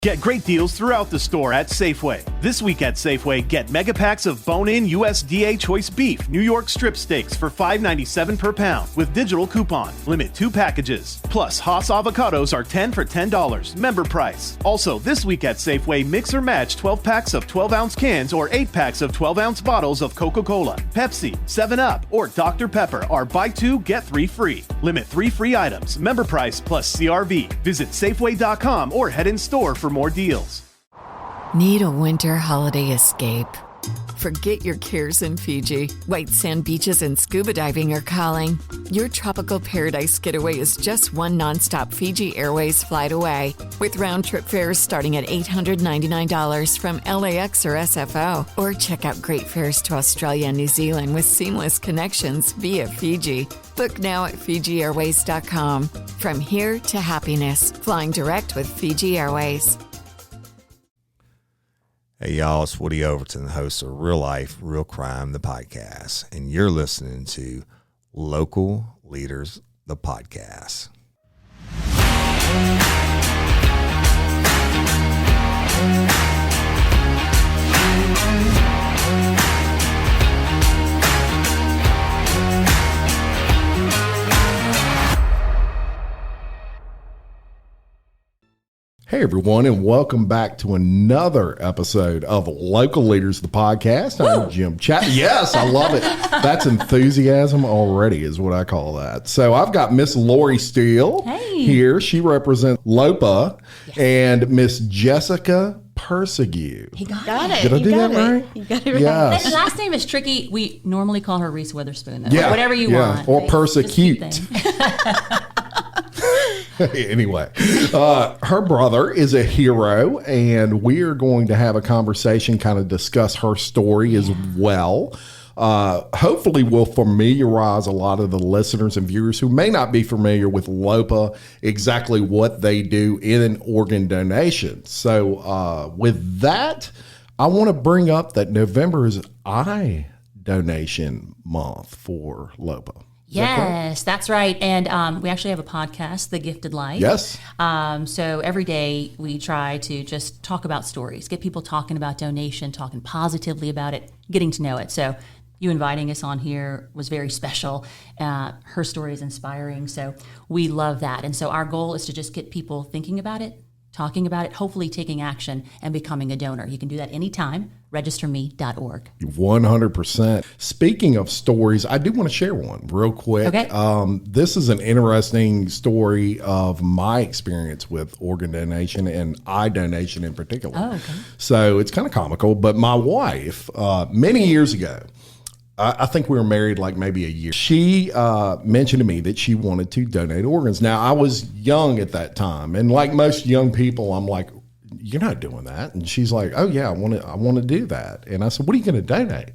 Get great deals throughout the store at Safeway. This week at Safeway, get mega packs of bone-in USDA choice beef New York strip steaks for $5.97 per pound with digital coupon. Limit 2 packages. Plus, Haas avocados are 10 for $10, member price. Also, this week at Safeway, mix or match 12 packs of 12-ounce cans or 8 packs of 12-ounce bottles of Coca-Cola, Pepsi, 7-Up, or Dr. Pepper are buy 2, get 3 free. Limit 3 free items, member price plus CRV. Visit Safeway.com or head in store for more deals. Need a winter holiday escape? Forget your cares in Fiji. White sand beaches and scuba diving are calling. Your tropical paradise getaway is just one nonstop Fiji Airways flight away, with round-trip fares starting at $899 from LAX or SFO. Or check out great fares to Australia and New Zealand with seamless connections via Fiji. Book now at FijiAirways.com. From here to happiness, flying direct with Fiji Airways. Hey, y'all, it's Woody Overton, the host of Real Life, Real Crime, the podcast, and you're listening to Local Leaders, the podcast. Hey, everyone, and welcome back to another episode of Local Leaders, the podcast. I'm Jim Chapman. Yes, I love it. That's enthusiasm already is what I call that. So I've got Miss Lori Steele here. She represents LOPA, and Miss Jessica Persegue. He got it. Did I do that right? You got it right. Yes. That last name is tricky. We normally call her Reese Witherspoon, though. Yeah. Whatever you want. Or Persecute. Anyway, her brother is a hero, and we are going to have a conversation, kind of discuss her story as well. Hopefully we'll familiarize a lot of the listeners and viewers who may not be familiar with LOPA, exactly what they do in organ donation. So with that, I want to bring up that November is eye donation month for LOPA. Yes, that's right. And we actually have a podcast, The Gifted Life. Yes. So every day we try to just talk about stories, get people talking about donation, talking positively about it, getting to know it. So you inviting us on here was very special. Her story is inspiring. So we love that. And so our goal is to just get people thinking about it, talking about it, hopefully taking action and becoming a donor. You can do that anytime. Registerme.org. 100%. Speaking of stories, I do want to share one real quick. Okay. This is an interesting story of my experience with organ donation and eye donation in particular. Oh, okay. So it's kind of comical, but my wife, many years ago, I think we were married like maybe a year. She mentioned to me that she wanted to donate organs. Now, I was young at that time, and like most young people, I'm like, you're not doing that. And she's like, oh yeah, I want to do that. And I said, what are you going to donate?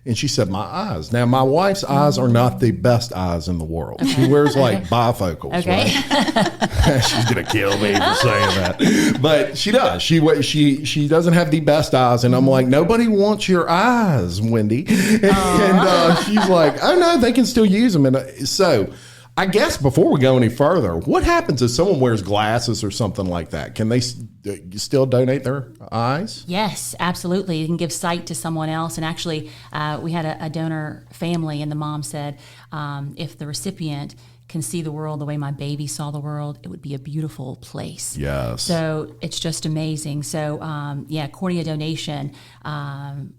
And she said, my eyes. Now, my wife's eyes are not the best eyes in the world. Okay. She wears like bifocals. Okay. Right? She's going to kill me for saying that. But she does. She doesn't have the best eyes. And I'm like, nobody wants your eyes, Wendy. And she's like, oh no, they can still use them. And so I guess before we go any further, what happens if someone wears glasses or something like that? Can they still donate their eyes? Yes, absolutely. You can give sight to someone else. And actually, we had a donor family, and the mom said, if the recipient can see the world the way my baby saw the world, it would be a beautiful place. Yes. So it's just amazing. So cornea donation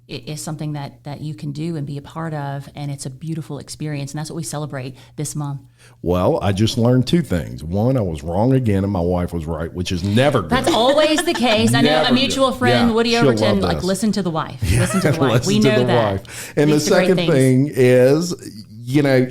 is something that you can do and be a part of, and it's a beautiful experience, and that's what we celebrate this month. Well, I just learned two things. One, I was wrong again, and my wife was right, which is never good. That's always the case. I know a mutual friend, Woody Overton, like listen to the wife. Yeah, listen to the wife. We know that. Wife. And the second thing is,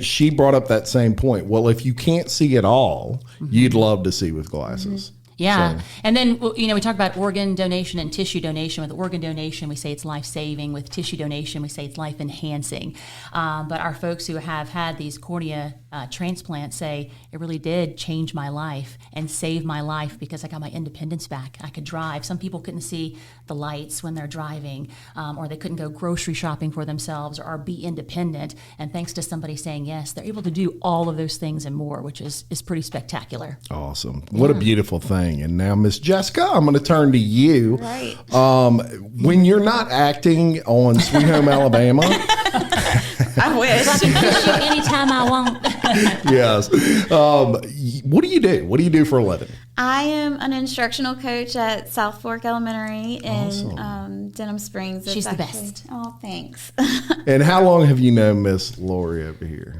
she brought up that same point. Well, if you can't see at all, you'd love to see with glasses. Mm-hmm. Yeah. So. And then, we talk about organ donation and tissue donation. With organ donation, we say it's life-saving. With tissue donation, we say it's life-enhancing. But our folks who have had these cornea transplant say it really did change my life and save my life because I got my independence back. I could drive. Some people couldn't see the lights when they're driving, or they couldn't go grocery shopping for themselves or be independent. And thanks to somebody saying yes, they're able to do all of those things and more, which is pretty spectacular. Awesome. What a beautiful thing. And now, Miss Jessica, I'm going to turn to you. Right. When you're not acting on Sweet Home Alabama, I wish. I can kiss you anytime I want. yes. What do you do? What do you do for a living? I am an instructional coach at South Fork Elementary in Denham Springs. She's the best. Oh, thanks. And how long have you known Miss Lori over here?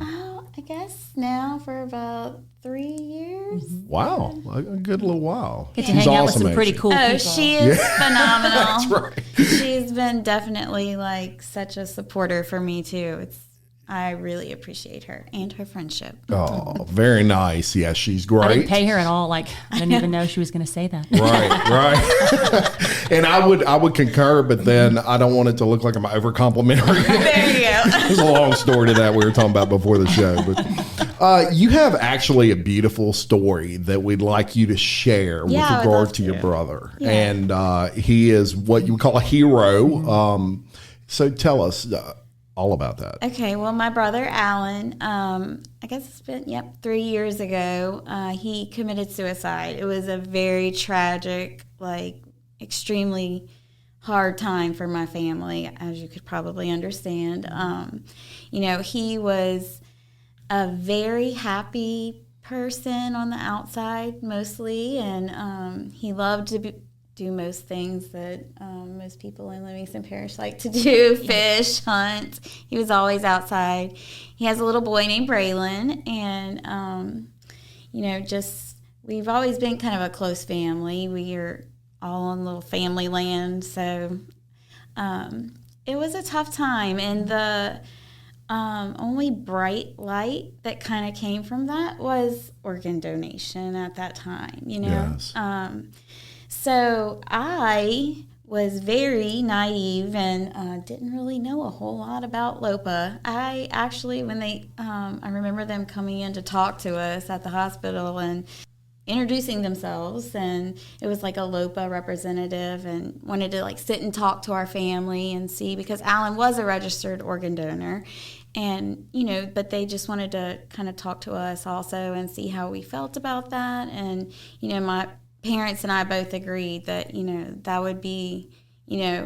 I guess now for about 3 years. Wow, a good little while. Get to hang out with some pretty cool people. Oh, she is phenomenal. That's right. She's been definitely like such a supporter for me too. I really appreciate her and her friendship. Oh, very nice. Yeah, she's great. I didn't pay her at all. Like, I didn't even know she was going to say that. Right. And I would concur, but then I don't want it to look like I'm over complimentary. There you go. There's a long story to that we were talking about before the show. But you have actually a beautiful story that we'd like you to share with regard to your brother. Yeah. And he is what you would call a hero. So tell us all about that. Okay, well, my brother Alan, I guess it's been 3 years ago. He committed suicide. It was a very tragic, extremely hard time for my family, as you could probably understand. He was a very happy person on the outside, mostly, and he loved to do most things that most people in Livingston Parish like to do, fish, hunt. He was always outside. He has a little boy named Braylon, and, we've always been kind of a close family. We are all on little family land, so it was a tough time, and the only bright light that kind of came from that was organ donation at that time, Yes. So I was very naive and didn't really know a whole lot about LOPA. I actually, when I remember them coming in to talk to us at the hospital and introducing themselves, and it was like a LOPA representative and wanted to sit and talk to our family and see, because Alan was a registered organ donor, and but they just wanted to kind of talk to us also and see how we felt about that. And my parents and I both agreed that that would be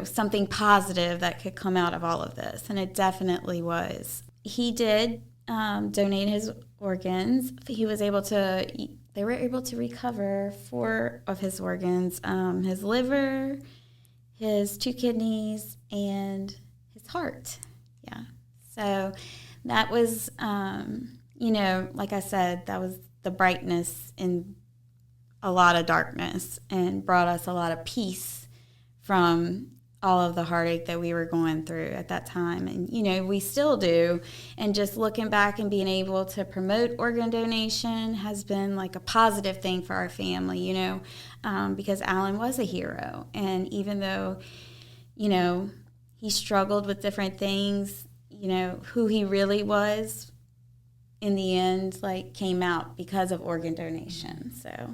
something positive that could come out of all of this, and it definitely was. He did donate his organs. They were able to recover 4 of his organs: his liver, his 2 kidneys, and his heart. Yeah. So that was, like I said, that was the brightness in a lot of darkness, and brought us a lot of peace from all of the heartache that we were going through at that time. And, we still do. And just looking back and being able to promote organ donation has been like a positive thing for our family, because Alan was a hero. And even though, he struggled with different things, who he really was in the end, came out because of organ donation. So.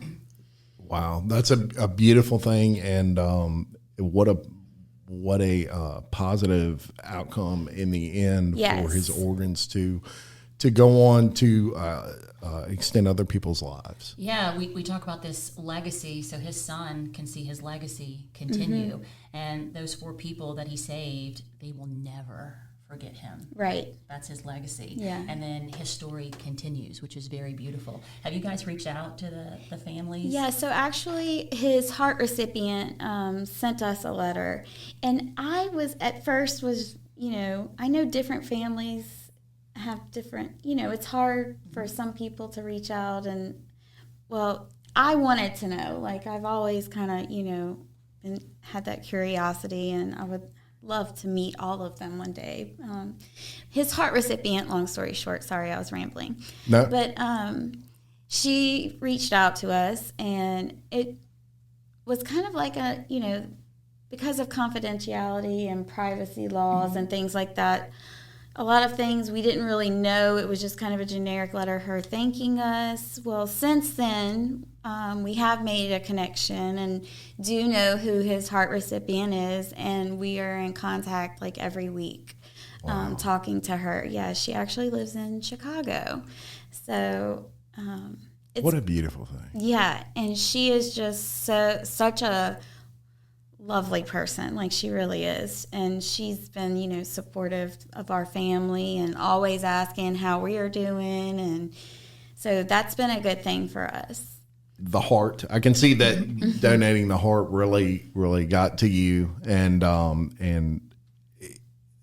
Wow, that's a beautiful thing, and what a positive outcome in the end for his organs to go on to extend other people's lives. Yeah, we talk about this legacy, so his son can see his legacy continue, and those 4 people that he saved, they will never forget him. Right. That's his legacy. Yeah. And then his story continues, which is very beautiful. Have you guys reached out to the families? Yeah, so actually his heart recipient sent us a letter. And I was, at first was, I know different families have different, it's hard for some people to reach out. And, well, I wanted to know. I've always kind of, had that curiosity, and I would love to meet all of them one day. His heart recipient, long story short, sorry, I was rambling. No. But she reached out to us, and it was kind of like because of confidentiality and privacy laws and things like that, a lot of things we didn't really know. It was just kind of a generic letter, her thanking us. Well, since then, we have made a connection and do know who his heart recipient is, and we are in contact like every week, talking to her. Yeah, she actually lives in Chicago. So what a beautiful thing. Yeah, and she is just such a lovely person, like she really is, and she's been supportive of our family and always asking how we are doing, and so that's been a good thing for us. The heart, I can see that donating the heart really got to you, and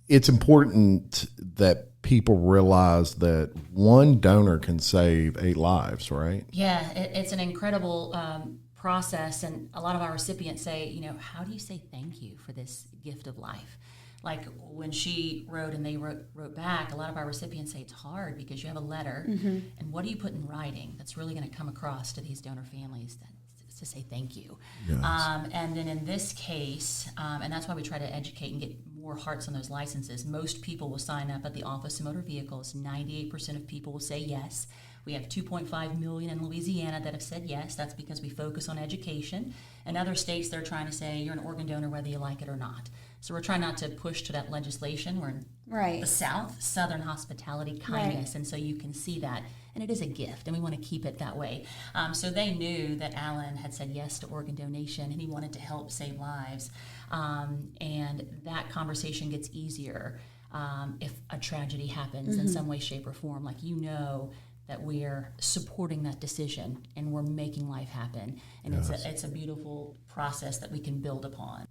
it's important that people realize that one donor can save 8 lives, right? Yeah, it's an incredible process, and a lot of our recipients say, how do you say thank you for this gift of life? Like when she wrote and they wrote back, a lot of our recipients say it's hard because you have a letter, and what do you put in writing that's really going to come across to these donor families to say thank you? Yes. And then in this case, and that's why we try to educate and get more hearts on those licenses. Most people will sign up at the Office of Motor Vehicles. 98% of people will say yes. We have 2.5 million in Louisiana that have said yes. That's because we focus on education. In other states, they're trying to say you're an organ donor whether you like it or not. So we're trying not to push to that legislation. We're in the South, Southern hospitality, kindness, and so you can see that. And it is a gift, and we want to keep it that way. So they knew that Alan had said yes to organ donation, and he wanted to help save lives. And that conversation gets easier if a tragedy happens in some way, shape, or form. Like that we're supporting that decision and we're making life happen. And it's a beautiful process that we can build upon.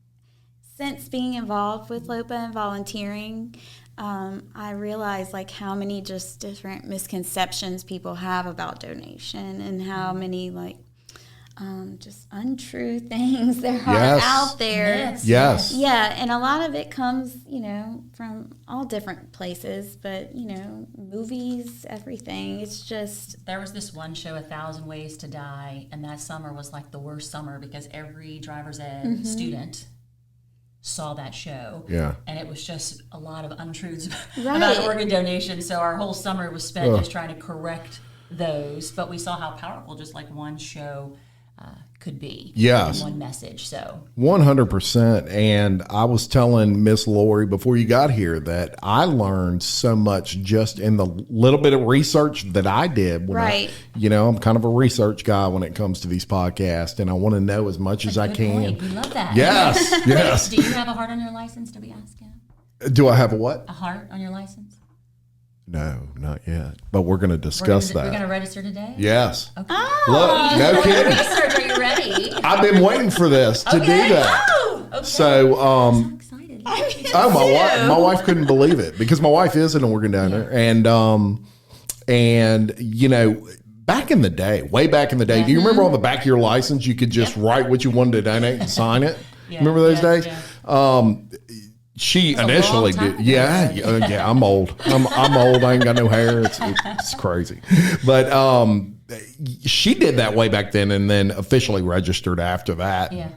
Since being involved with LOPA and volunteering, I realized like how many just different misconceptions people have about donation and how many just untrue things there are out there. Yes. Yeah, and a lot of it comes, from all different places, but, movies, everything. It's just... There was this one show, 1,000 Ways to Die, and that summer was like the worst summer because every driver's ed student saw that show. Yeah. And it was just a lot of untruths about organ donation. So our whole summer was spent just trying to correct those. But we saw how powerful just like one show could be. Yes. One message. So 100%. And I was telling Miss Lori before you got here that I learned so much just in the little bit of research that I did. When I'm kind of a research guy when it comes to these podcasts, and I want to know as much as I can. Point. We love that. Yes. Yes. Do you have a heart on your license, to be asking? Do I have a what? A heart on your license? No, not yet. But we're going to discuss that. We're going to register today? Yes. Okay. Oh, look, no kidding. Research, are you ready? I've been waiting for this to do that. Oh, okay. So, I'm so excited. my wife couldn't believe it because my wife is an organ donor, and back in the day, way back in the day, do you remember on the back of your license you could just write what you wanted to donate and sign it? Remember those days? Yeah. She initially did. Yeah. I'm old. I'm old. I ain't got no hair. It's crazy. But she did that way back then, and then officially registered after that. Yeah.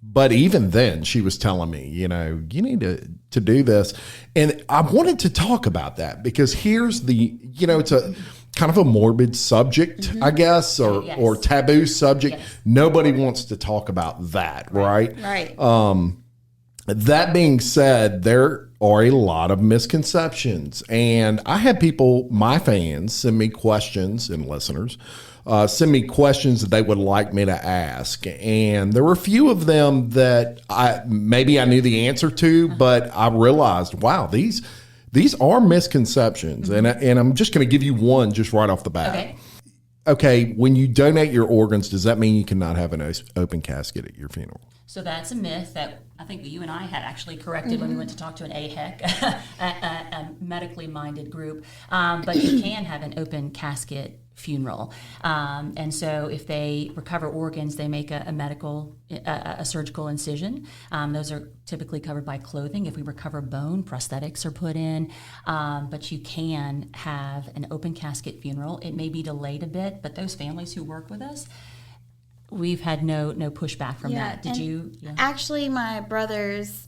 But even then, she was telling me, you need to do this, and I wanted to talk about that because here's it's a kind of a morbid subject, I guess, or taboo subject. Yes. Nobody wants to talk about that, right? Right. That being said, there are a lot of misconceptions, and I had people, my fans, send me questions, and listeners send me questions that they would like me to ask, and there were a few of them that I knew the answer to, but I realized, wow, these are misconceptions, and I'm just going to give you one just right off the bat. Okay, when you donate your organs, does that mean you cannot have an open casket at your funeral? So that's a myth that I think you and I had actually corrected when we went to talk to an AHEC, a medically minded group. But you can have an open casket funeral. And so if they recover organs, they make a surgical incision. Those are typically covered by clothing. If we recover bone, prosthetics are put in. But you can have an open casket funeral. It may be delayed a bit, but those families who work with us, we've had no pushback from that. Did you? Yeah. Actually, my brother's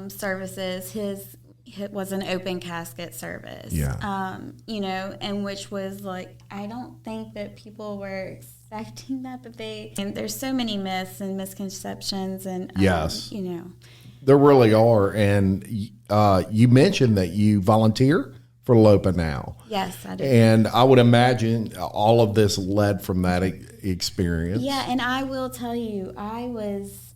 services, his it was an open casket service. Yeah. You know, and which was like, I don't think that people were expecting that, and there's so many myths and misconceptions, and Yes. you know. There really are. And you mentioned that you volunteer for LOPA now. Yes, I do. And I would imagine all of this led from that experience. Yeah, and I will tell you, I was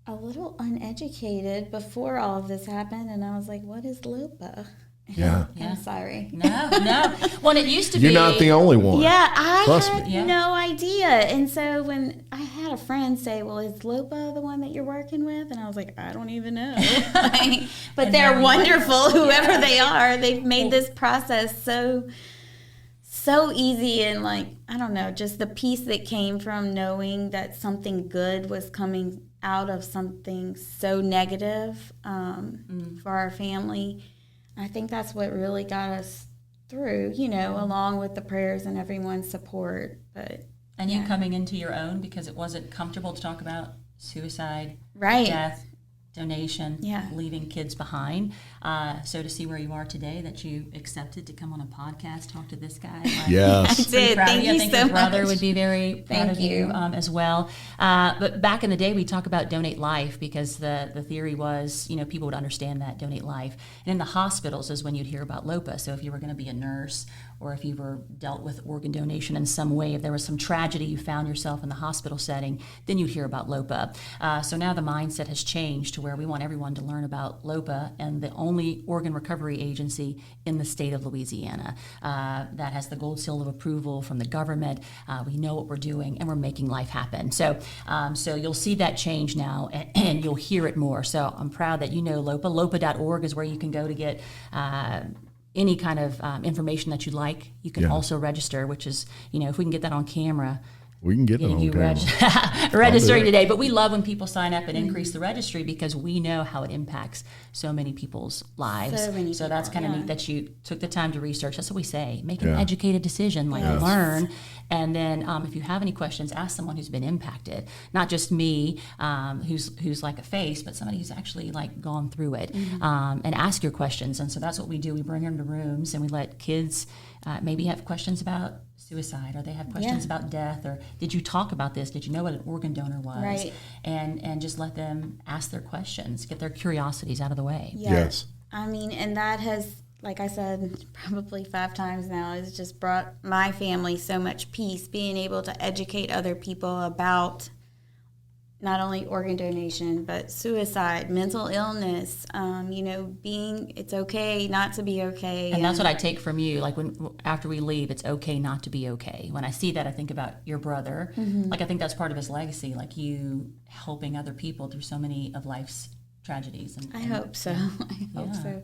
a little uneducated before all of this happened, and I was like, what is LOPA? Yeah. I'm sorry. No. Well, it used to You're be. not the only one. Yeah, I Trust had me. Yeah. no idea. And so when I had a friend say, well, is LOPA the one that you're working with? And I was like, I don't even know. Like, but And they're then- wonderful, whoever Yeah. they are. They've made this process so easy, and like, I don't know, just the peace that came from knowing that something good was coming out of something so negative for our family. I think that's what really got us through, you know, along with the prayers and everyone's support. But And you coming into your own because it wasn't comfortable to talk about suicide, Right. death, donation, Yeah. leaving kids behind. So to see where you are today, that you accepted to come on a podcast, talk to this guy. Like, Yes. I did. proud of Thank you. I you think so your brother much. would be very proud Thank of you you. as well. But back in the day, we talk about donate life because the theory was, you know, people would understand that, donate life. And in the hospitals is when you'd hear about LOPA. So if you were going to be a nurse or if you were dealt with organ donation in some way, if there was some tragedy, you found yourself in the hospital setting, then you'd hear about LOPA. So now the mindset has changed to where we want everyone to learn about LOPA, and the only organ recovery agency in the state of Louisiana that has the gold seal of approval from the government. We know what we're doing, and we're making life happen. So you'll see that change now, and you'll hear it more. So I'm proud that you know LOPA. LOPA.org is where you can go to get any kind of information that you like. You can also register, which is, you know, if we can get that on camera, We can get it getting on you camera. registering today. But we love when people sign up and increase the registry because we know how it impacts so many people's lives. So many that's people, kind of yeah. neat that you took the time to research. That's what we say. Make an Yeah. educated decision, like learn. And then if you have any questions, ask someone who's been impacted. Not just me, who's like a face, but somebody who's actually like gone through it. And ask your questions. And so that's what we do. We bring them to rooms and we let kids maybe have questions about suicide, or they have questions about death, or did you talk about this? Did you know what an organ donor was? Right. And just let them ask their questions, get their curiosities out of the way. Yeah. Yes. I mean, and that has, like I said, probably 5 times now, has just brought my family so much peace, being able to educate other people about not only organ donation, but suicide, mental illness, you know, it's okay not to be okay. And that's what I take from you. Like after we leave, it's okay not to be okay. When I see that, I think about your brother. Like I think that's part of his legacy, like you helping other people through so many of life's tragedies. And I hope so. I hope so.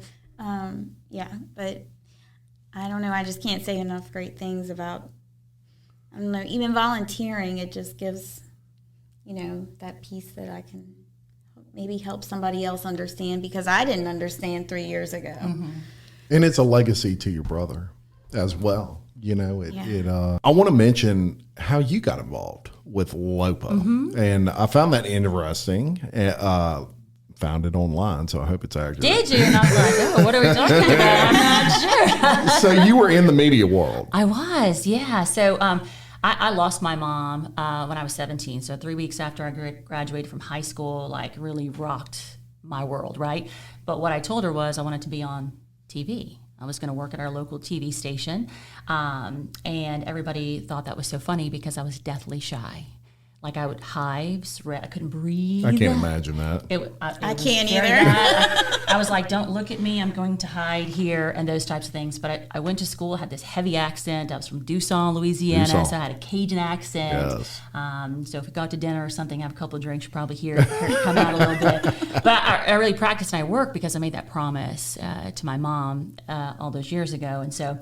But I don't know. I just can't say enough great things about, I don't know, even volunteering. It just gives, you know, that piece that I can maybe help somebody else understand, because I didn't understand 3 years ago. And it's a legacy to your brother as well. You know, I want to mention how you got involved with LOPA. And I found that interesting. Found it online, so I hope it's accurate. Did you? And I was like, oh, what are we talking about? I'm not sure. So you were in the media world. I was, yeah. So I lost my mom when I was 17. So 3 weeks after I graduated from high school, like really rocked my world, right? But what I told her was I wanted to be on TV. I was going to work at our local TV station. And everybody thought that was so funny because I was deathly shy. Like I would hives, I couldn't breathe. I can't imagine that. I was can't very either. bad. I was like, don't look at me, I'm going to hide here, and those types of things. But I went to school, had this heavy accent. I was from Dusson, Louisiana, so I had a Cajun accent. Yes. So if we go out to dinner or something, have a couple of drinks, you'll probably hear it come out a little bit. But I really practiced and I worked because I made that promise to my mom all those years ago. And so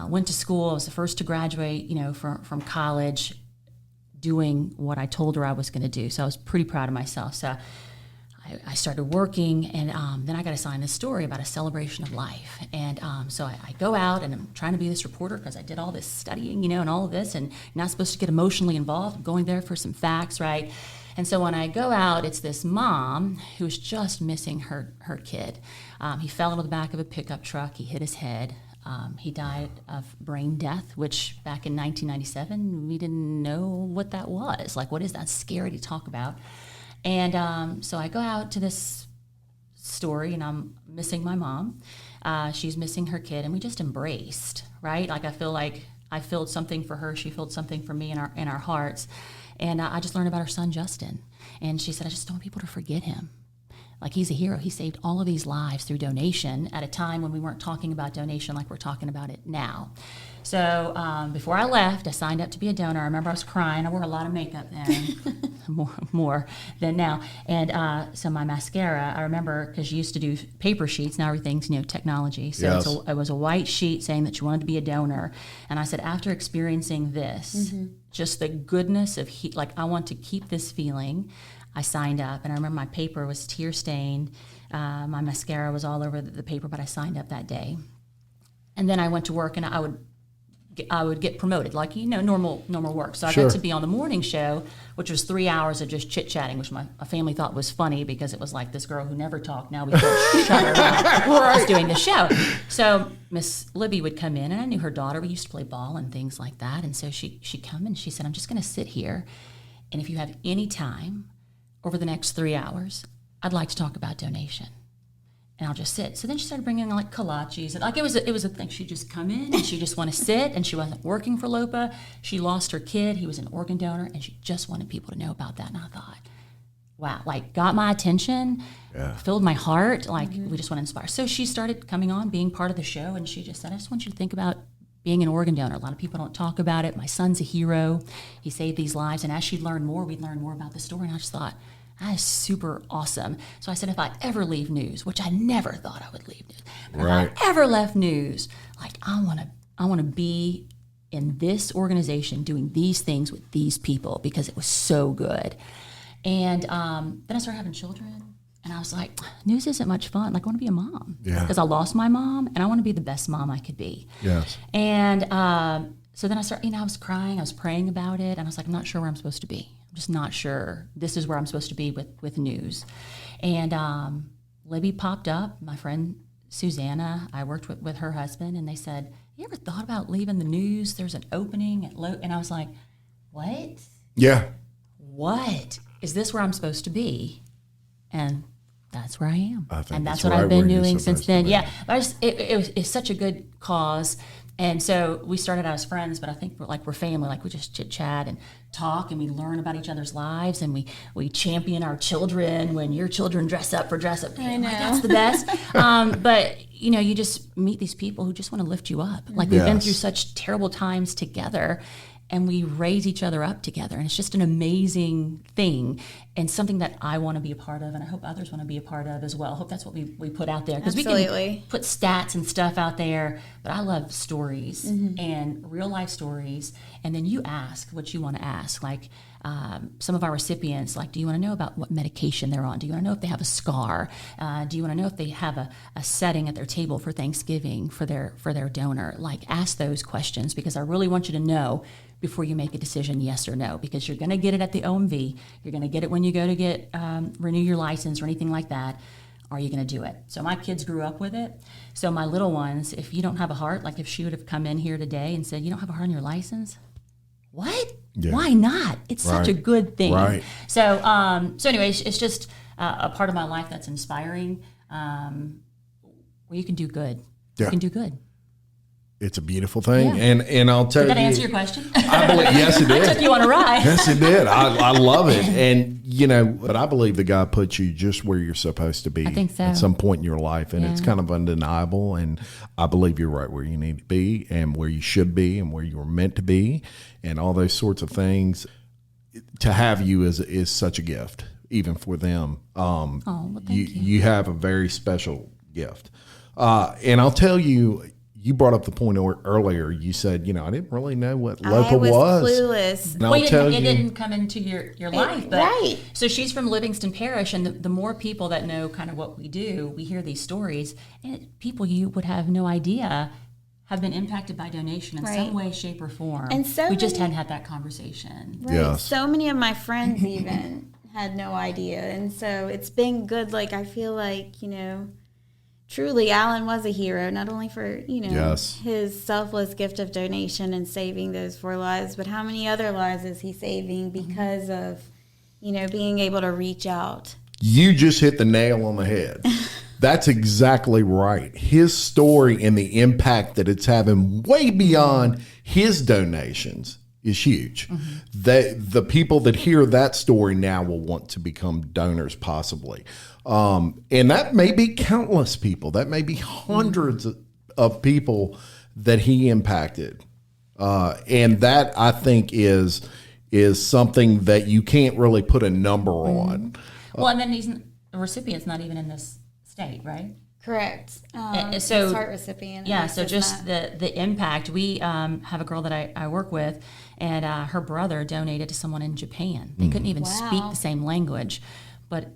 went to school. I was the first to graduate, you know, from college, doing what I told her I was going to do. So I was pretty proud of myself. So I started working, and then I got assigned this story about a celebration of life. And so I go out, and I'm trying to be this reporter because I did all this studying, you know, and all of this, and you're not supposed to get emotionally involved. I'm going there for some facts, right? And so when I go out, it's this mom who's just missing her kid. He fell into the back of a pickup truck. He hit his head. He died of brain death, which back in 1997, we didn't know what that was. Like, what is that? Scary to talk about. And so I go out to this story, and I'm missing my mom. She's missing her kid, and we just embraced, right? Like, I feel like I filled something for her. She filled something for me in our hearts. And I just learned about her son, Justin. And she said, I just don't want people to forget him. Like, he's a hero. He saved all of these lives through donation at a time when we weren't talking about donation like we're talking about it now. So before I left, I signed up to be a donor. I remember I was crying. I wore a lot of makeup then, more than now. And so my mascara, I remember, because you used to do paper sheets. Now everything's, technology. So Yes. it was a white sheet saying that you wanted to be a donor. And I said, after experiencing this, just the goodness of, I want to keep this feeling, I signed up. And I remember my paper was tear stained. My mascara was all over the paper, but I signed up that day. And then I went to work, and I would get promoted, like, normal work. So I Sure. got to be on the morning show, which was 3 hours of just chit-chatting, which my family thought was funny because it was like this girl who never talked. Now we shut her up. I was doing the show. So Miss Libby would come in, and I knew her daughter. We used to play ball and things like that. And so she'd come and she said, I'm just going to sit here, and if you have any time over the next 3 hours, I'd like to talk about donation. And I'll just sit. So then she started bringing like kolaches, and like it was a thing. She'd just come in and she just want to sit, and she wasn't working for LOPA. She lost her kid. He was an organ donor, and she just wanted people to know about that. And I thought, wow, like, got my attention, filled my heart. Like, we just want to inspire. So she started coming on, being part of the show, and she just said, I just want you to think about being an organ donor. A lot of people don't talk about it. My son's a hero. He saved these lives. And as she'd learn more, we'd learn more about the story. And I just thought, that is super awesome. So I said, if I ever leave news, which I never thought I would leave news, but Right. if I ever left news, like, I want to be in this organization doing these things with these people because it was so good. And then I started having children, and I was like, news isn't much fun. Like, I want to be a mom because I lost my mom, and I want to be the best mom I could be. Yes. And so then I started, I was crying, I was praying about it, and I was like, I'm not sure where I'm supposed to be. I'm just not sure this is where I'm supposed to be with news. And Libby popped up, my friend Susanna, I worked with her husband, and they said, you ever thought about leaving the news? There's an opening at and I was like, what? Yeah. What? Is this where I'm supposed to be? And that's where I am. I think and that's it's what right I've been where you're doing since supposed to then. be. Yeah. But it's such a good cause. And so we started out as friends, but I think we're family. Like, we just chit chat and talk, and we learn about each other's lives, and we champion our children. When your children dress up for dress up, I know. that's the best. But you just meet these people who just want to lift you up. Like, we've been Yes. through such terrible times together, and we raise each other up together. And it's just an amazing thing, and something that I want to be a part of, and I hope others want to be a part of as well. I hope that's what we put out there. Because we can Absolutely. put stats and stuff out there, but I love stories and real life stories. And then you ask what you want to ask. Like, some of our recipients, like, do you want to know about what medication they're on? Do you want to know if they have a scar? Do you want to know if they have a setting at their table for Thanksgiving for their donor? Like, ask those questions, because I really want you to know before you make a decision, yes or no, because you're going to get it at the OMV. You're going to get it when you go to get renew your license or anything like that. Are you going to do it? So my kids grew up with it. So my little ones, if you don't have a heart, like if she would have come in here today and said, you don't have a heart on your license? What? Yeah. Why not? It's such a Right. good thing. Right. So, anyways, it's just a part of my life that's inspiring, where you can do good. Yeah. You can do good. It's a beautiful thing. Yeah. And I'll tell Did that you. answer your question? I believe, yes, it did. I took you on a ride. Yes, it did. I love it. And, but I believe that God put you just where you're supposed to be I think so. at some point in your life. And it's Yeah. kind of undeniable. And I believe you're right where you need to be and where you should be and where you were meant to be and all those sorts of things. To have you is such a gift, even for them. well, thank you. You have a very special gift. And I'll tell you, you brought up the point earlier. You said, I didn't really know what LOPA I was was. clueless. And I'll Well, tell it you, didn't come into your life. But, right. So she's from Livingston Parish, and the more people that know kind of what we do, we hear these stories, and people you would have no idea have been impacted by donation in Right. some way, shape, or form. And so we just many- hadn't had that conversation. Right. Yes. So many of my friends even had no idea. And so it's been good. Like, I feel like, truly Alan was a hero, not only for, Yes. his selfless gift of donation and saving those 4 lives, but how many other lives is he saving because of, being able to reach out. You just hit the nail on the head. That's exactly right. His story and the impact that it's having way beyond his donations is huge. The people that hear that story now will want to become donors possibly. And that may be countless people. That may be hundreds of people that he impacted. And that, I think, is something that you can't really put a number on. Well, and then the recipient's not even in this state, right? Correct. So his heart recipient. Yeah, so just the impact. We have a girl that I work with, and her brother donated to someone in Japan. They couldn't even speak the same language, but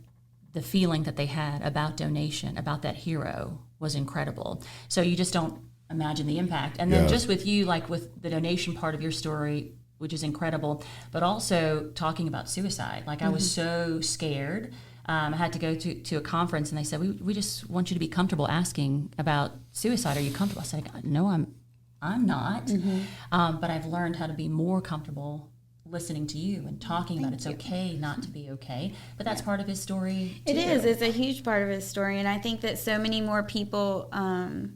the feeling that they had about donation, about that hero, was incredible. So you just don't imagine the impact. And then just with you, like with the donation part of your story, which is incredible, but also talking about suicide. Like I was so scared. I had to go to a conference, and they said, we just want you to be comfortable asking about suicide. Are you comfortable? I said, no, I'm not. But I've learned how to be more comfortable listening to you and talking about it's okay not to be okay. But that's part of his story too. It is. It's a huge part of his story. And I think that so many more people are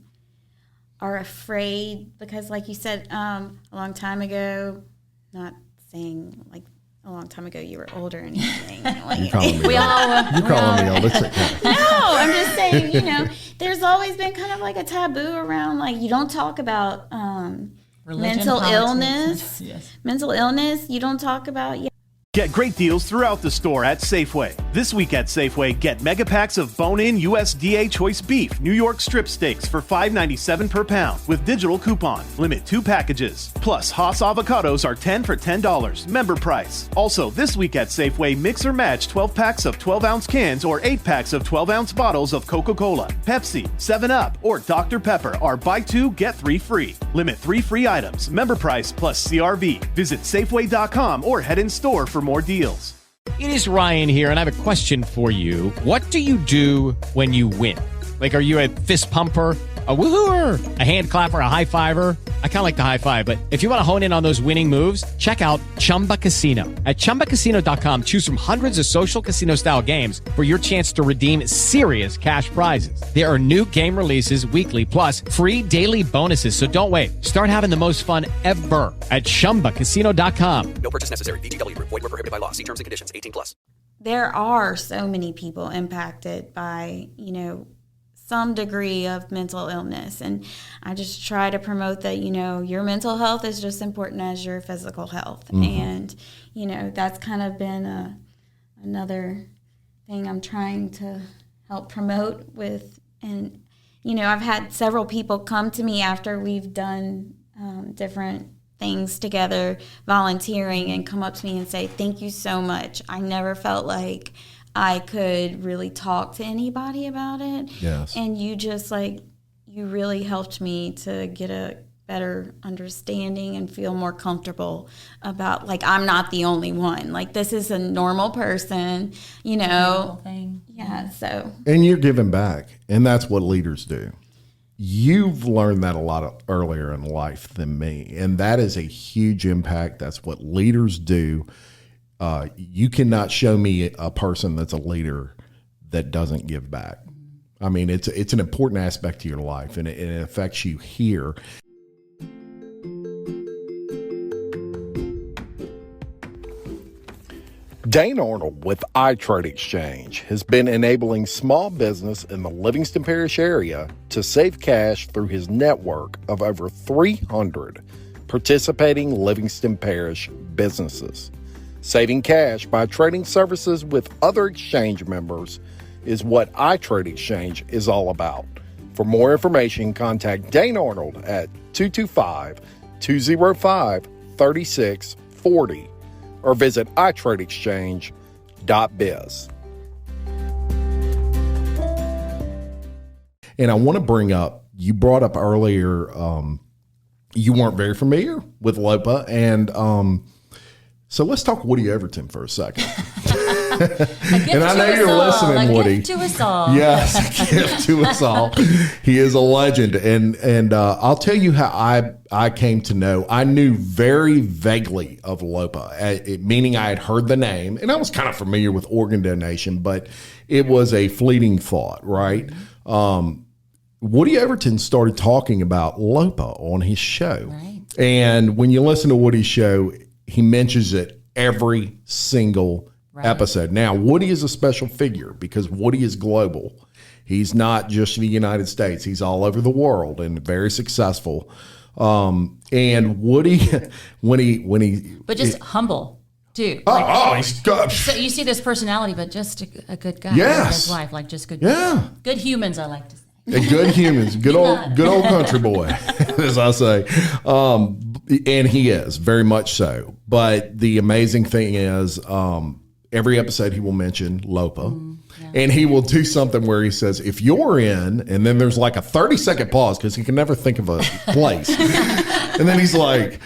afraid because, like you said, a long time ago, not saying like a long time ago you were old or anything. Like, You're calling me old. You're calling me old. It's okay. No, I'm just saying, there's always been kind of like a taboo around, like, you don't talk about Religion, mental politics. illness. Yes. Mental illness, you don't talk about. Get great deals throughout the store at Safeway. This week at Safeway, get mega packs of bone-in USDA choice beef, New York strip steaks for $5.97 per pound with digital coupon. Limit 2 packages. Plus, Haas avocados are 10 for $10. Member price. Also, this week at Safeway, mix or match 12 packs of 12-ounce cans or 8 packs of 12-ounce bottles of Coca-Cola, Pepsi, 7-Up, or Dr. Pepper are buy 2, get 3 free. Limit 3 free items. Member price plus CRV. Visit Safeway.com or head in store for more deals. It is Ryan here, and I have a question for you. What do you do when you win? Like, are you a fist pumper, a woohooer, a hand clapper, a high fiver? I kind of like the high five, but if you want to hone in on those winning moves, check out Chumba Casino. At ChumbaCasino.com, choose from hundreds of social casino-style games for your chance to redeem serious cash prizes. There are new game releases weekly, plus free daily bonuses, so don't wait. Start having the most fun ever at ChumbaCasino.com. No purchase necessary. VGW Group. Void where prohibited by law. See terms and conditions. 18+. There are so many people impacted by, some degree of mental illness. And I just try to promote that, your mental health is just important as your physical health. And, that's kind of been another thing I'm trying to help promote with. And, I've had several people come to me after we've done different things together, volunteering, and come up to me and say, thank you so much. I never felt like I could really talk to anybody about it. Yes. And you just you really helped me to get a better understanding and feel more comfortable about, I'm not the only one. This is a normal person, Normal thing. Yeah, so. And you're giving back, and that's what leaders do. You've learned that a lot earlier in life than me, and that is a huge impact. That's what leaders do. You cannot show me a person that's a leader that doesn't give back. I mean, it's an important aspect to your life, and it affects you here. Dane Arnold with iTrade Exchange has been enabling small business in the Livingston Parish area to save cash through his network of over 300 participating Livingston Parish businesses. Saving cash by trading services with other exchange members is what iTrade Exchange is all about. For more information, contact Dane Arnold at 225-205-3640 or visit iTradeExchange.biz. And I want to bring up, you brought up earlier, you weren't very familiar with LOPA, and so let's talk Woody Overton for a second. And I know you're listening, Woody. A gift to us all. Yes, a gift to us all. He is a legend. And I'll tell you how I came to know. I knew very vaguely of LOPA, meaning I had heard the name, and I was kind of familiar with organ donation, but it was a fleeting thought, right? Woody Overton started talking about LOPA on his show. Right. And when you listen to Woody's show, he mentions it every single episode. Now, Woody is a special figure because Woody is global. He's not just in the United States. He's all over the world and very successful. And Woody, when he but just humble too. He's good. So you see this personality, but just a good guy. Yes. His wife, like just good. Yeah. Good humans, I like to say. Good humans, good old country boy, as I say. And he is very much so. But the amazing thing is, every episode he will mention LOPA. And he will do something where he says, if you're in, and then there's like a 30-second pause because he can never think of a place. And then he's like,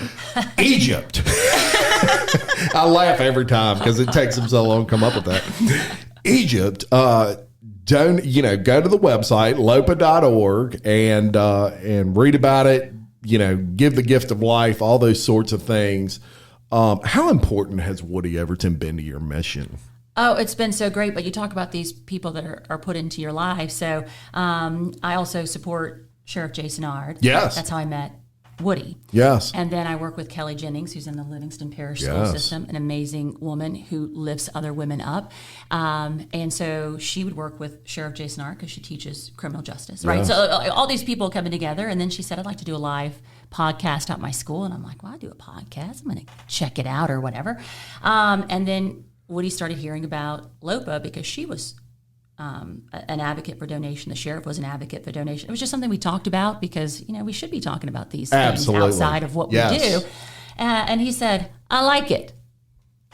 Egypt. I laugh every time because it takes him so long to come up with that. Egypt, go to the website, lopa.org, and read about it, give the gift of life, all those sorts of things. How important has Woody Overton been to your mission? Oh, it's been so great. But you talk about these people that are put into your life. So I also support Sheriff Jason Ard. Yes. That's how I met Woody. Yes. And then I work with Kelly Jennings, who's in the Livingston Parish School System, an amazing woman who lifts other women up. And so she would work with Sheriff Jason Ard because she teaches criminal justice, right? So all these people coming together. And then she said, I'd like to do a live podcast at my school. And I'm like, well, I do a podcast. I'm going to check it out or whatever. And then Woody started hearing about LOPA because she was an advocate for donation. The sheriff was an advocate for donation. It was just something we talked about because, we should be talking about these things outside of what we do. And he said, I like it.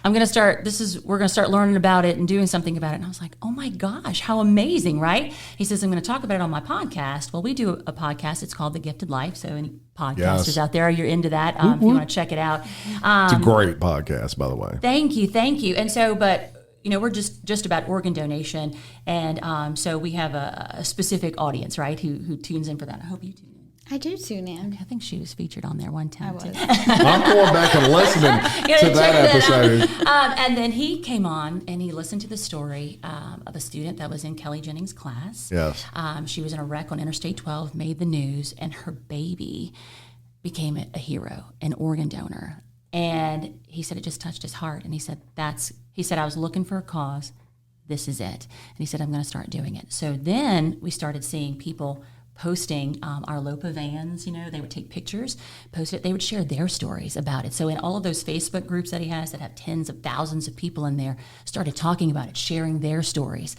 We're going to start learning about it and doing something about it. And I was like, oh my gosh, how amazing, right? He says, I'm going to talk about it on my podcast. Well, we do a podcast. It's called The Gifted Life. So any podcasters out there, you're into that. If you want to check it out. It's a great podcast, by the way. Thank you. And so, but we're just about organ donation. And so we have a specific audience, right, who tunes in for that. I hope you tune in. I do tune in. I think she was featured on there one time. I was. I'm going back and listening to that episode. And then he came on and he listened to the story of a student that was in Kelly Jennings' class. Yes. She was in a wreck on Interstate 12, made the news, and her baby became a hero, an organ donor. And he said it just touched his heart. And he said, I was looking for a cause. This is it. And he said, I'm going to start doing it. So then we started seeing people posting our LOPA vans, they would take pictures, post it, they would share their stories about it. So in all of those Facebook groups that he has that have tens of thousands of people in there, started talking about it, sharing their stories.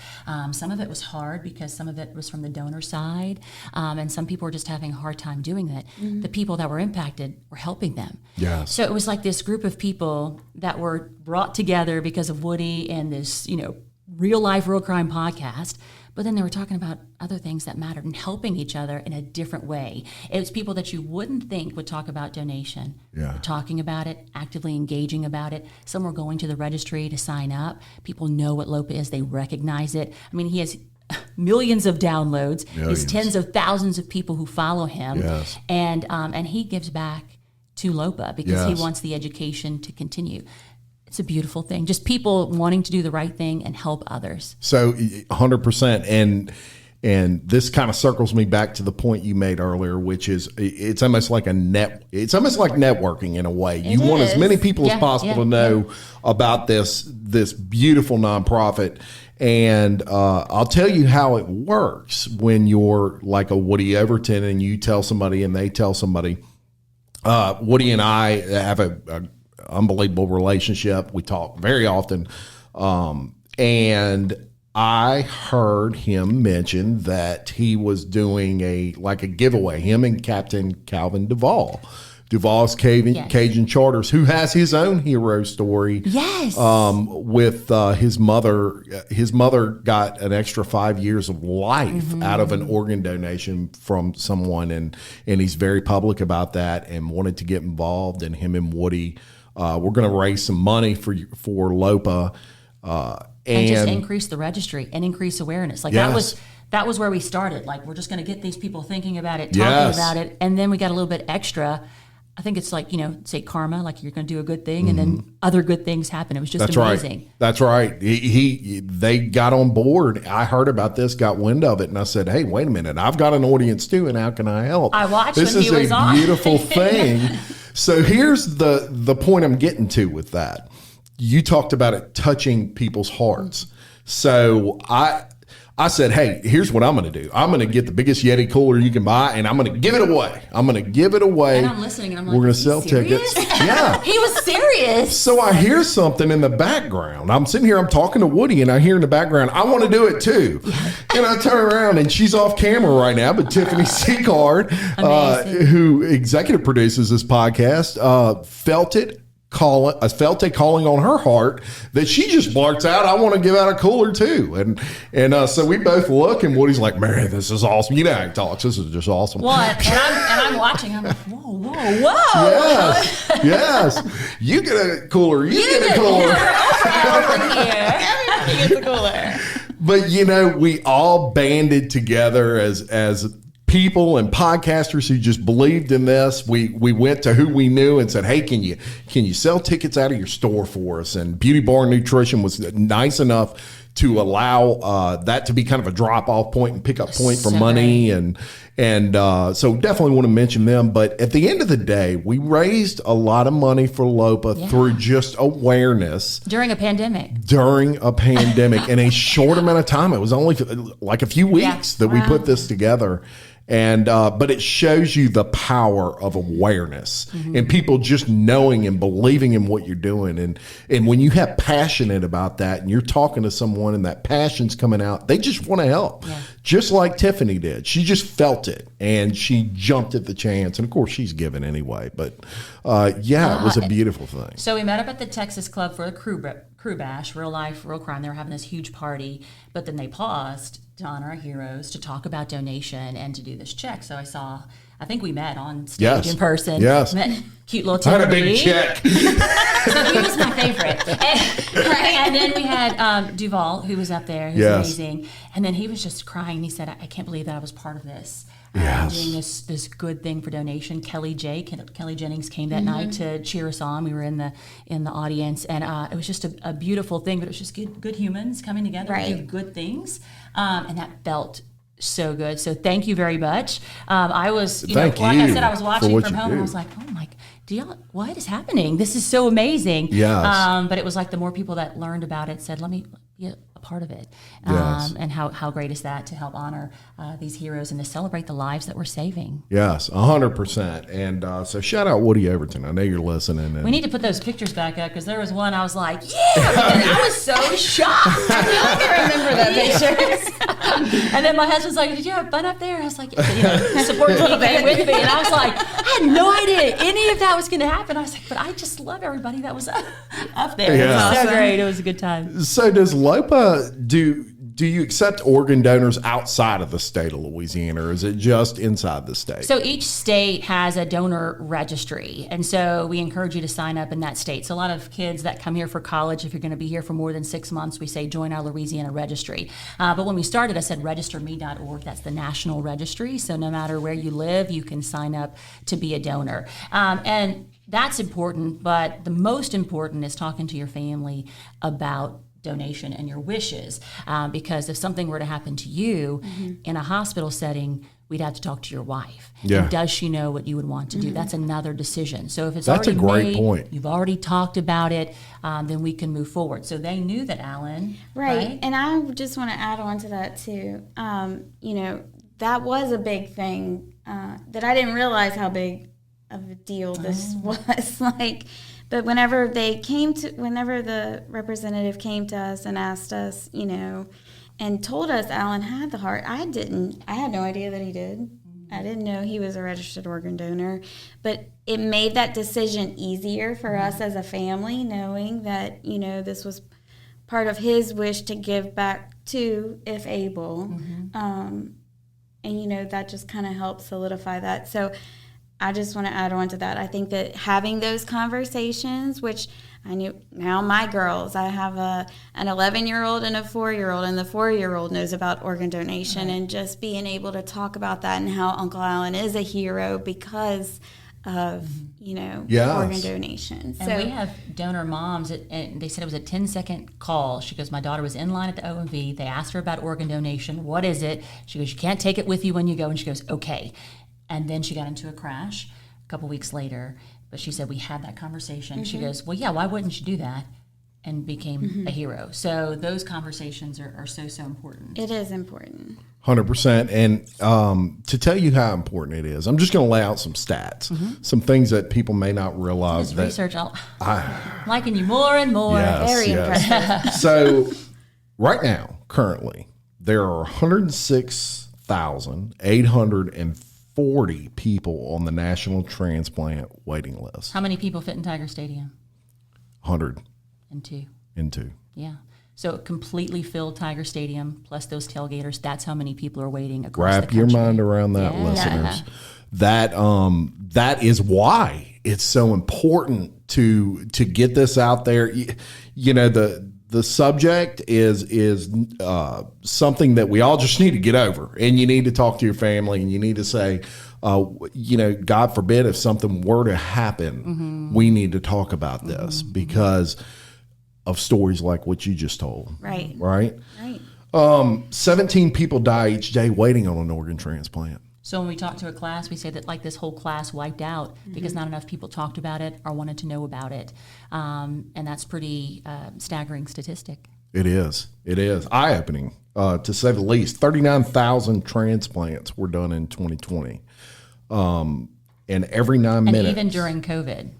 Some of it was hard because some of it was from the donor side, and some people were just having a hard time doing that. Mm-hmm. The people that were impacted were helping them. Yeah. So it was like this group of people that were brought together because of Woody and this, real life, real crime podcast. But then they were talking about other things that mattered and helping each other in a different way. It was people that you wouldn't think would talk about donation. Yeah. Were talking about it, actively engaging about it. Some were going to the registry to sign up. People know what LOPA is. They recognize it. I mean, he has millions of downloads. There's tens of thousands of people who follow him. Yes. And he gives back to LOPA because he wants the education to continue. It's a beautiful thing. Just people wanting to do the right thing and help others. So 100%. And this kind of circles me back to the point you made earlier, which is it's almost like it's almost like networking in a way. You want as many people as possible to know about this beautiful nonprofit. And I'll tell you how it works when you're like a Woody Overton and you tell somebody and they tell somebody. Woody and I have a unbelievable relationship. We talk very often. And I heard him mention that he was doing a giveaway, him and Captain Calvin Duvall. Duvall's Cajun Charters, who has his own hero story. Yes. With his mother. His mother got an extra 5 years of life out of an organ donation from someone. And he's very public about that and wanted to get involved. And him and Woody, we're going to raise some money for LOPA. And just increase the registry and increase awareness. Like that was where we started. Like, we're just going to get these people thinking about it, talking about it. And then we got a little bit extra. I think it's like, say karma, like you're going to do a good thing and then other good things happen. It was just amazing. Right. That's right. They got on board. I heard about this, got wind of it, and I said, hey, wait a minute. I've got an audience too, and how can I help? I watched this when he was on. This is a beautiful thing. So here's the point I'm getting to with that. You talked about it touching people's hearts. So I said, hey, here's what I'm going to do. I'm going to get the biggest Yeti cooler you can buy, and I'm going to give it away. And I'm listening, and I'm like, we're going to sell tickets. Yeah. He was serious. So I hear something in the background. I'm sitting here, I'm talking to Woody, and I hear in the background, I want to do it too. And I turn around, and she's off camera right now, but Tiffany Seacard, who executive produces this podcast, felt a calling on her heart that she just blurts out, I want to give out a cooler too. And so we both look, and Woody's like, man, this is awesome. You know how he talks. This is just awesome. Well, and I'm watching. I'm like, whoa. Yes. You get a cooler. You get a cooler. Over here. Everybody gets a cooler. But, we all banded together as people and podcasters who just believed in this. We went to who we knew and said, hey, can you sell tickets out of your store for us? And Beauty Bar Nutrition was nice enough to allow that to be kind of a drop-off point and pick-up point for money. And so definitely want to mention them. But at the end of the day, we raised a lot of money for LOPA through just awareness. During a pandemic. In a short amount of time. It was only like a few weeks that we put this together. And but it shows you the power of awareness and people just knowing and believing in what you're doing. And when you have passionate about that and you're talking to someone and that passion's coming out, they just want to help. Yeah. Just like Tiffany did. She just felt it and she jumped at the chance. And of course she's given anyway. But it was a beautiful thing. So we met up at the Texas Club for a crew bash, real life, real crime. They were having this huge party, but then they paused to honor our heroes, to talk about donation, and to do this check. So I think we met on stage in person. Yes. Met cute little Timothy. I had a big check. So he was my favorite. And then we had Duval, who was up there, who's amazing. And then he was just crying. He said, I can't believe that I was part of this. Doing this good thing for donation. Kelly Jennings came that night to cheer us on. We were in the audience, and it was just a beautiful thing. But it was just good humans coming together to do good things, and that felt so good. So thank you very much. I was, like I said, I was watching from home, and I was like, oh my, what is happening? This is so amazing. Yes. But it was like the more people that learned about it said, let me be a part of it. And how great is that to help honor these heroes and to celebrate the lives that we're saving. Yes, 100%. And so shout out Woody Overton. I know you're listening. We need to put those pictures back up because there was one I was like, and I was so shocked. I can remember that picture. And then my husband's like, did you have fun up there? I was like, support team came with me. And I was like, I had no idea any of that was going to happen. I was like, but I just love everybody that was up there. Yeah. It was so great. It was a good time. So does LOPA, do you accept organ donors outside of the state of Louisiana, or is it just inside the state? So each state has a donor registry, and so we encourage you to sign up in that state. So a lot of kids that come here for college, if you're going to be here for more than 6 months, we say join our Louisiana registry. But when we started, I said registerme.org. That's the national registry. So no matter where you live, you can sign up to be a donor. And that's important, but the most important is talking to your family about donation and your wishes, because if something were to happen to you in a hospital setting, we'd have to talk to your wife. Yeah. And does she know what you would want to do? That's another decision. So if it's That's already a great made, point. You've already talked about it, then we can move forward. So they knew that, Alan. Right. And I just want to add on to that too. That was a big thing that I didn't realize how big of a deal this was. But whenever the representative came to us and asked us, and told us Alan had the heart, I had no idea that he did. I didn't know he was a registered organ donor, but it made that decision easier for us as a family, knowing that, this was part of his wish to give back to, if able. And, that just kind of helped solidify that. So I just want to add on to that. I think that having those conversations, which I knew now my girls. I have an 11-year-old and a 4-year-old, and the 4-year-old knows about organ donation, and just being able to talk about that and how Uncle Alan is a hero because of organ donation. And we have donor moms, and they said it was a 10-second call. She goes, my daughter was in line at the OMV. They asked her about organ donation. What is it? She goes, you can't take it with you when you go. And she goes, okay. And then she got into a crash a couple weeks later. But she said, we had that conversation. She goes, well, yeah, why wouldn't you do that? And became a hero. So those conversations are so important. It is important. 100%. And to tell you how important it is, I'm just going to lay out some stats, some things that people may not realize. This research, I'm liking you more and more. Very impressive. So right now, currently, there are 106,840 people on the National Transplant waiting list. How many people fit in Tiger Stadium? 100. And two. Yeah. So a completely filled Tiger Stadium plus those tailgaters. That's how many people are waiting across the country. Wrap your mind around that, listeners. That is why it's so important to get this out there. You know, the subject is something that we all just need to get over, and you need to talk to your family, and you need to say, God forbid if something were to happen, we need to talk about this because of stories like what you just told. Right. 17 people die each day waiting on an organ transplant. So when we talk to a class, we say that like this whole class wiped out because not enough people talked about it or wanted to know about it. And that's pretty staggering statistic. It is. Eye-opening, to say the least. 39,000 transplants were done in 2020. And every 9 minutes. And even during COVID.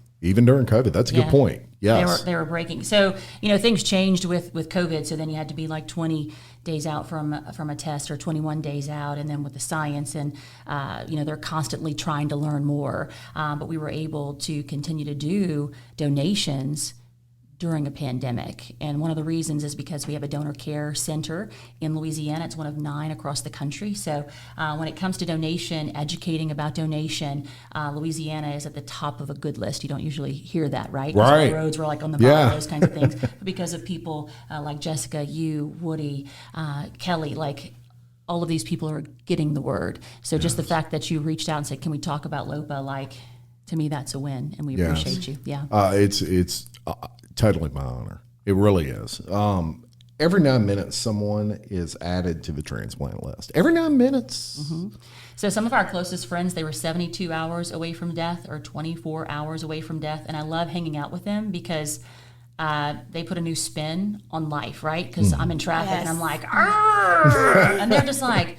That's a good point. Yes. They were breaking. So, things changed with COVID. So then you had to be like 20 days out from a test or 21 days out. And then with the science and, they're constantly trying to learn more. But we were able to continue to do donations during a pandemic. And one of the reasons is because we have a donor care center in Louisiana. It's one of 9 across the country. So when it comes to donation, educating about donation, Louisiana is at the top of a good list. You don't usually hear that, right? Right. The roads were like on the bottom, those kinds of things. But because of people like Jessica, you, Woody, Kelly, like all of these people are getting the word. So just the fact that you reached out and said, can we talk about LOPA? Like, to me, that's a win, and we appreciate you. Yeah. It's totally my honor. It really is. Every 9 minutes, someone is added to the transplant list. Every 9 minutes. So some of our closest friends, they were 72 hours away from death or 24 hours away from death. And I love hanging out with them because they put a new spin on life, right? Because I'm in traffic and I'm like, and they're just like,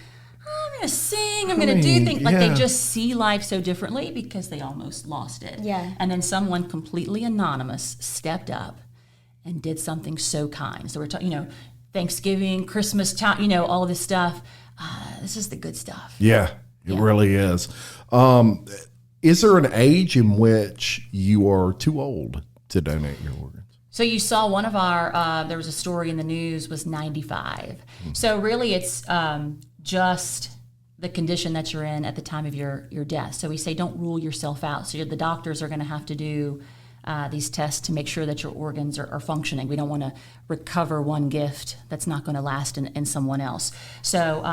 I'm going to sing, I'm going to do things. Like they just see life so differently because they almost lost it. Yeah. And then someone completely anonymous stepped up and did something so kind. So we're talking, Thanksgiving, Christmas time, all of this stuff. This is the good stuff. Yeah, it really is. Is there an age in which you are too old to donate your organs? So you saw one of our, there was a story in the news, was 95. So really it's just the condition that you're in at the time of your death. So we say don't rule yourself out. So the doctors are going to have to do these tests to make sure that your organs are functioning. We don't want to recover one gift that's not going to last in someone else. So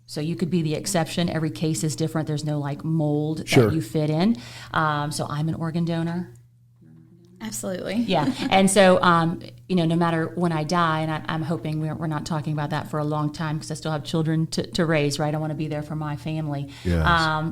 so you could be the exception. Every case is different. There's no like mold that you fit in. So I'm an organ donor. Absolutely. Yeah. And so, no matter when I die, and I'm hoping we're not talking about that for a long time because I still have children to raise, right? I want to be there for my family. Yes.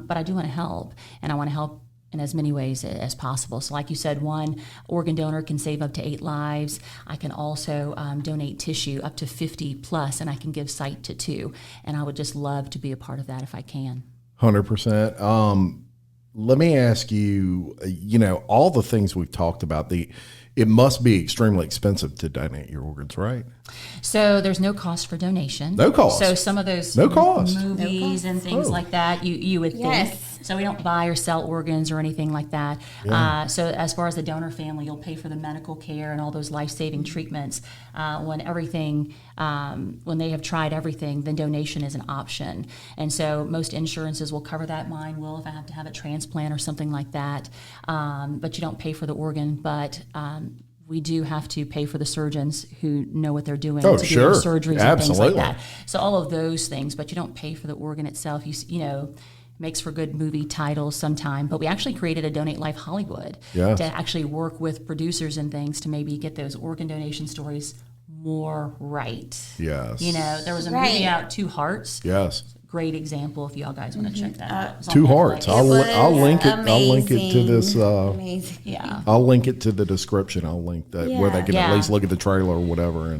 But I do want to help, and I want to help in as many ways as possible. So like you said, one organ donor can save up to 8 lives. I can also donate tissue up to 50 plus, and I can give sight to 2. And I would just love to be a part of that if I can. 100%. Let me ask you, all the things we've talked about, it must be extremely expensive to donate your organs, right? So there's no cost for donation. No cost. So some of those no cost. movies and things like that, you would think. So we don't buy or sell organs or anything like that. So as far as the donor family, you'll pay for the medical care and all those life-saving treatments. When they have tried everything, then donation is an option. And so most insurances will cover that. Mine will if I have to have a transplant or something like that. But you don't pay for the organ, but we do have to pay for the surgeons who know what they're doing to do surgeries and things like that. So all of those things, but you don't pay for the organ itself. You know, makes for good movie titles sometime. But we actually created a Donate Life Hollywood to actually work with producers and things to maybe get those organ donation stories more right. Yes. You know, there was a movie out, Two Hearts. Yes. Great example if y'all guys want to check that out. Two Hearts. I'll link it. Amazing. I'll link it to this. Amazing. Yeah. I'll link it to the description. I'll link that where they can at least look at the trailer or whatever,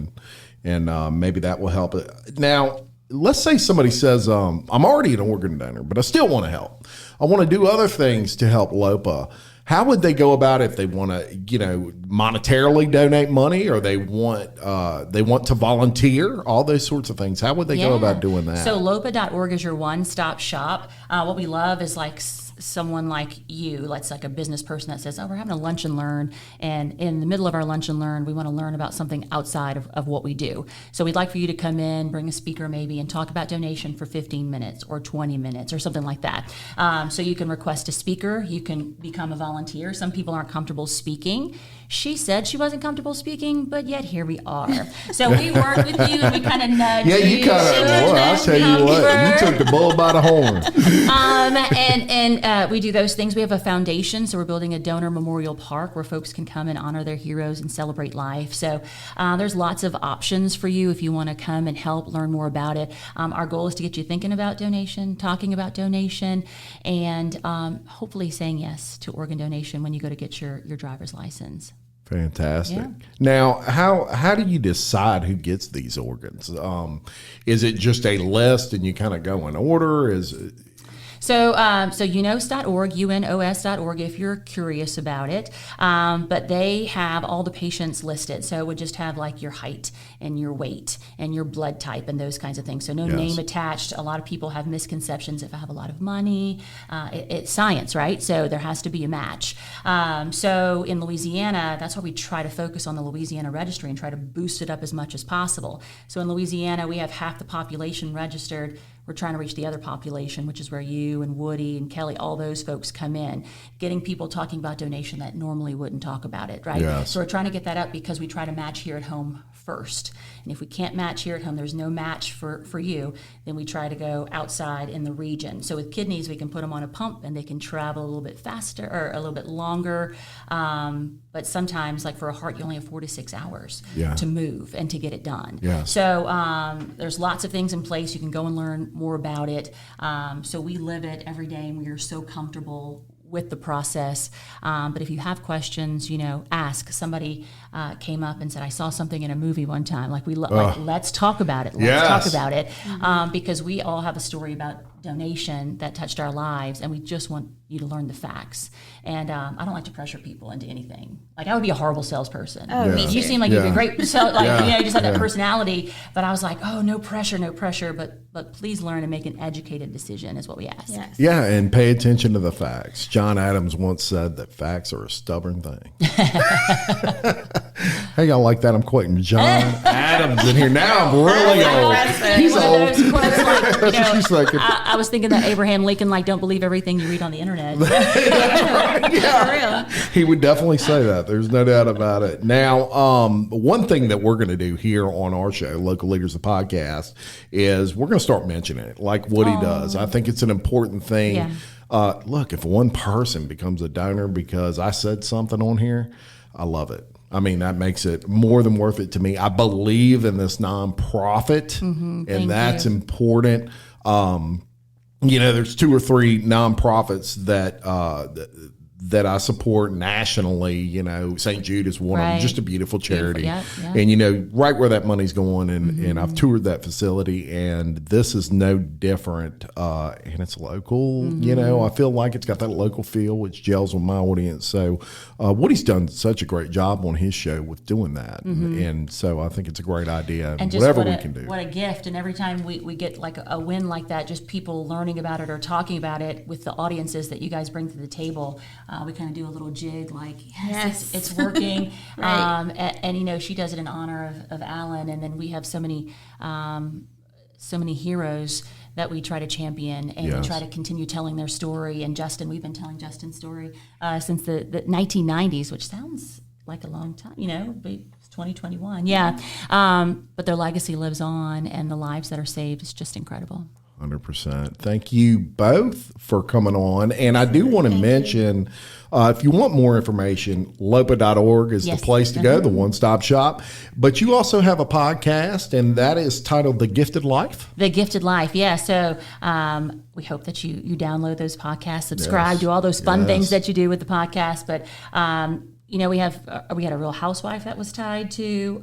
and maybe that will help it. Now, let's say somebody says, I'm already an organ donor, but I still want to help. I want to do other things to help LOPA. How would they go about it if they want to, monetarily donate money, or they want to volunteer, all those sorts of things? How would they go about doing that? So LOPA.org is your one-stop shop. What we love is like someone like you, that's like a business person that says, oh, we're having a lunch and learn, and in the middle of our lunch and learn, we want to learn about something outside of what we do. So we'd like for you to come in, bring a speaker maybe, and talk about donation for 15 minutes or 20 minutes or something like that. So you can request a speaker, you can become a volunteer. Some people aren't comfortable speaking. She said she wasn't comfortable speaking, but yet here we are. So we work with you and we kind of nudge you. Yeah, you kind of, boy, I'll tell you what, you took the bull by the horn. And we do those things. We have a foundation, so we're building a donor memorial park where folks can come and honor their heroes and celebrate life. So there's lots of options for you if you want to come and help learn more about it. Our goal is to get you thinking about donation, talking about donation, and hopefully saying yes to organ donation when you go to get your driver's license. Fantastic. Yeah. Now, how do you decide who gets these organs? Is it just a list and you kind of go in order? So unos.org, unos.org, if you're curious about it. But they have all the patients listed. So it would just have like your height and your weight and your blood type and those kinds of things. So no name attached. A lot of people have misconceptions. If I have a lot of money, it's science, right? So there has to be a match. So in Louisiana, that's why we try to focus on the Louisiana Registry and try to boost it up as much as possible. So in Louisiana, we have half the population registered. We're trying to reach the other population, which is where you and Woody and Kelly, all those folks come in, getting people talking about donation that normally wouldn't talk about it, right? Yes. So we're trying to get that up because we try to match here at home first. And if we can't match here at home, there's no match for you, then we try to go outside in the region. So with kidneys, we can put them on a pump and they can travel a little bit faster or a little bit longer. But sometimes, like for a heart, you only have 4 to 6 hours to move and to get it done. Yeah. So there's lots of things in place. You can go and learn more about it. So we live it every day, and we are so comfortable with the process. But if you have questions, ask. Somebody came up and said, I saw something in a movie one time. Let's talk about it. Let's talk about it. Because we all have a story about donation that touched our lives, and we just want you to learn the facts. And I don't like to pressure people into anything. Like, I would be a horrible salesperson. Oh, me too. You seem like you'd be a great you just have that personality. But I was like, oh, no pressure. But please learn and make an educated decision is what we ask. Yes. Yeah, and pay attention to the facts. John Adams once said that facts are a stubborn thing. Hey, y'all like that? I'm quoting John Adams in here. Now I'm really old. He's One old. of those quotes, She's like, I was thinking that Abraham Lincoln, don't believe everything you read on the internet. For real. he would definitely say that. There's no doubt about it. Now, one thing that we're going to do here on our show, Local Leaders, the podcast, is we're going to start mentioning it like Woody does. I think it's an important thing. Yeah. Look, if one person becomes a donor because I said something on here, I love it. I mean, that makes it more than worth it to me. I believe in this nonprofit, and that's important. There's 2 or 3 nonprofits that I support nationally. You know, St. Jude is one of them, just a beautiful charity. Yeah. And, you know, right where that money's going. And I've toured that facility, and this is no different. And it's local. You know, I feel like it's got that local feel, which gels with my audience. So Woody's done such a great job on his show with doing that. And so I think it's a great idea. And just whatever we can do. What a gift. And every time we get like a win like that, just people learning about it or talking about it with the audiences that you guys bring to the table, we kind of do a little jig like, yes. It's working. Right. And, you know, she does it in honor of Alan. And then we have so many heroes that we try to champion and we try to continue telling their story. And Justin, we've been telling Justin's story since the 1990s, which sounds like a long time, you know, but it's 2021. Yeah. But their legacy lives on, and the lives that are saved is just incredible. 100%. Thank you both for coming on. And I do want to mention, if you want more information, LOPA.org is the place to go, the one-stop shop. But you also have a podcast, and that is titled The Gifted Life. The Gifted Life, yeah. So we hope that you download those podcasts, subscribe, do all those fun things that you do with the podcast. But you know, we had a Real Housewife that was tied to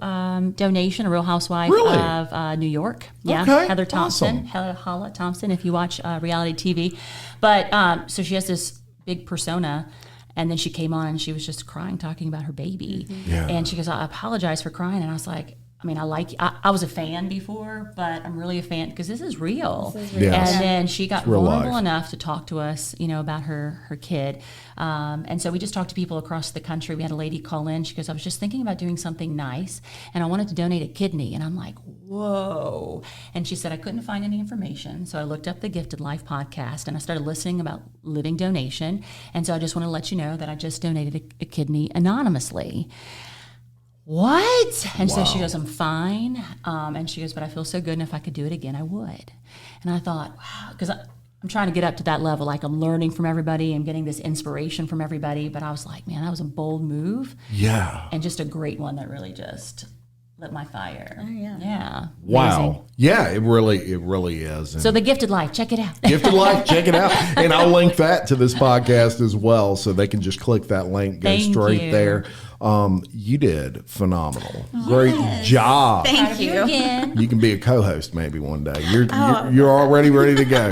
donation, a Real Housewife of New York. Yeah, okay. Heather Thompson, Holla Thompson, if you watch reality TV. But so she has this big persona, and then she came on and she was just crying, talking about her baby. And she goes, I apologize for crying. And I was like, I mean, I was a fan before, but I'm really a fan because this is real. Yes. And then she got vulnerable enough to talk to us, you know, about her kid. And so we just talked to people across the country. We had a lady call in. She goes, I was just thinking about doing something nice, and I wanted to donate a kidney. And I'm like, whoa. And she said, I couldn't find any information. So I looked up the Gifted Life podcast, and I started listening about living donation. And so I just want to let you know that I just donated a kidney anonymously. What? And so she goes, I'm fine. And she goes, but I feel so good, and if I could do it again, I would. And I thought, wow, because I'm trying to get up to that level. Like, I'm learning from everybody and getting this inspiration from everybody. But I was like, man, that was a bold move. Yeah. And just a great one that really just lit my fire. Oh, yeah. Yeah. Wow. Amazing. Yeah, it really is. And So The Gifted Life, check it out. Gifted Life, check it out. And I'll link that to this podcast as well, so they can just click that link, go straight there. You did phenomenal. Great job. Thank you. You can be a co-host maybe one day. You're already ready to go.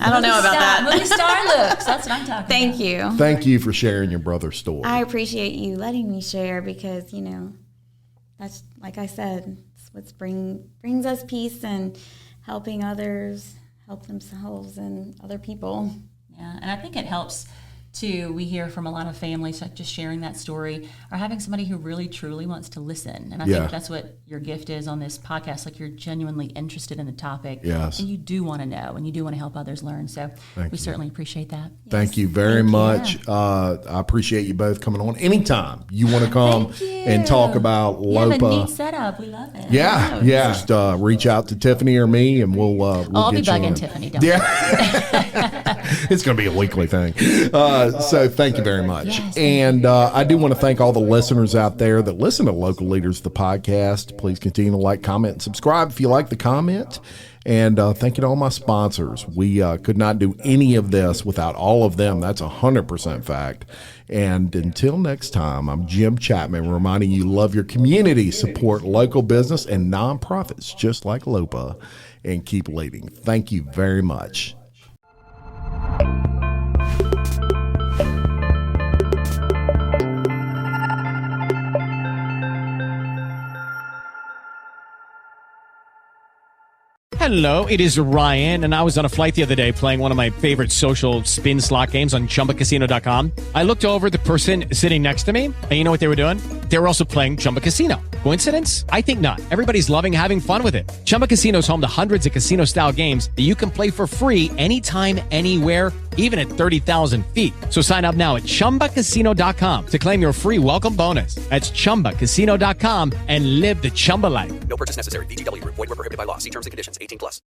I don't know about that. Movie star looks. That's what I'm talking about. Thank you. Thank you for sharing your brother's story. I appreciate you letting me share because, you know, that's, like I said, it's what brings us peace, and helping others help themselves and other people. Yeah, and I think it helps too. We hear from a lot of families, like just sharing that story, or having somebody who really truly wants to listen. And I think that's what your gift is on this podcast. Like, you're genuinely interested in the topic, and you do want to know, and you do want to help others learn. So we certainly appreciate that. Thank you very much. I appreciate you both coming on. Anytime you want to come and talk about LOPA. You have a neat setup. We love it. Yeah. Just reach out to Tiffany or me, and we'll I'll get be you bugging on. Tiffany. Don't It's going to be a weekly thing. So thank you very much. Yes, and I do want to thank all the listeners out there that listen to Local Leaders, the podcast. Please continue to like, comment, and subscribe if you like the comment. And thank you to all my sponsors. We could not do any of this without all of them. That's 100% fact. And until next time, I'm Jim Chapman, reminding you, love your community, support local business and nonprofits just like LOPA, and keep leading. Thank you very much. Hello, it is Ryan, and I was on a flight the other day playing one of my favorite social spin slot games on ChumbaCasino.com. I looked over at the person sitting next to me, and you know what they were doing? They were also playing Chumba Casino. Coincidence? I think not. Everybody's loving having fun with it. Chumba Casino is home to hundreds of casino-style games that you can play for free anytime, anywhere, even at 30,000 feet. So sign up now at ChumbaCasino.com to claim your free welcome bonus. That's ChumbaCasino.com and live the Chumba life. No purchase necessary. VGW. Void where prohibited by law. See terms and conditions. 18+.